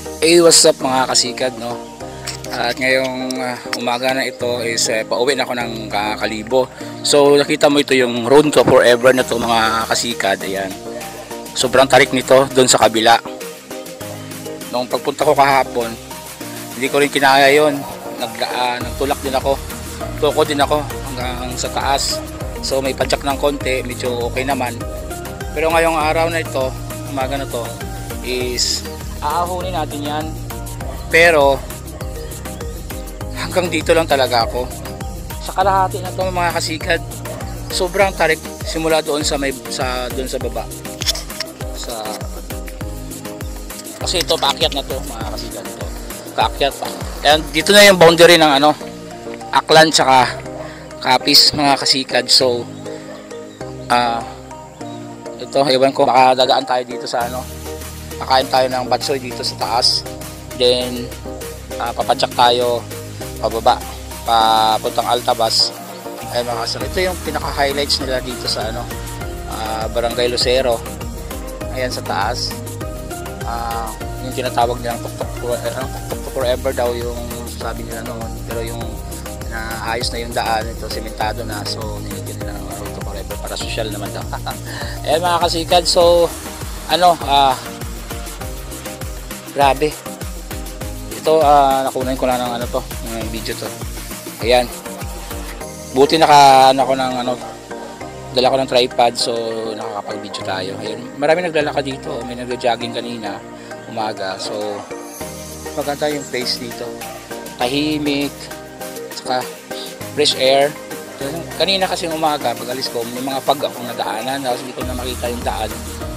Hey, what's up mga kasikad, no? At ngayong umaga na ito is pauwi na ako ng Kalibo. So nakita mo ito yung road to forever na to mga kasikad. Ayan. Sobrang tarik nito doon sa kabila. Nung pagpunta ko kahapon, hindi ko rin kinaya yon. Nagtulak din ako. Tuko din ako hanggang sa taas. So may padyak ng konti, medyo okay naman. Pero ngayong araw na ito, umaga na to, is aahunin natin yan, pero hanggang dito lang talaga ako sa kalahati na to mga kasikad. Sobrang tarik simula doon sa doon sa baba kasi ito paakyat na to mga kasikad, ito kaakyat pa. And dito na yung boundary ng Aklan tsaka Capiz mga kasikad. So ito, ewan ko, baka dadaan tayo dito sa kakain tayo ng batsoy dito sa taas, then papadyak tayo pababa papuntang Altabas. Ay mga kasama, ito yung pinaka highlights nila dito sa Barangay Lucero. Ayan sa taas, yung tinatawag nilang tuktok forever daw yung sabi nila noon, pero yung naayos na yung daan, ito sementado na, so nilagyan nila ng road to forever para social naman daw. Ayan mga kasikad, so grabe. Ito nakunan ko lang ng ng video to. Ayan. Buti naka ako ng dala ko ng tripod, so nakakapag-video tayo. Ayan. Marami naglalakad dito. May nagjo-jogging kanina umaga. So maganda yung place dito. Tahimik. Saka fresh air. Kanina kasi umaga pag alis ko, may mga pag akong nadaanan, tapos hindi ko na makita yung daan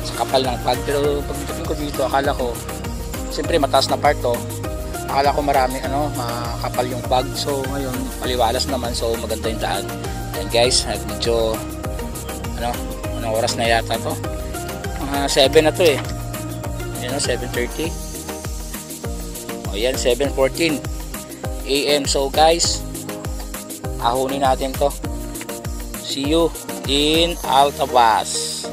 sa kapal ng pag. Pero pagdating ko dito, akala ko siyempre mataas na part to, akala ko marami makapal yung pag. So ngayon paliwalas naman, so maganda yung daan. And guys, medyo anong oras na yata to, 7 na to eh. 7:30. O yan, 7:14 AM. So guys, ahunin natin to. See you in Altabas.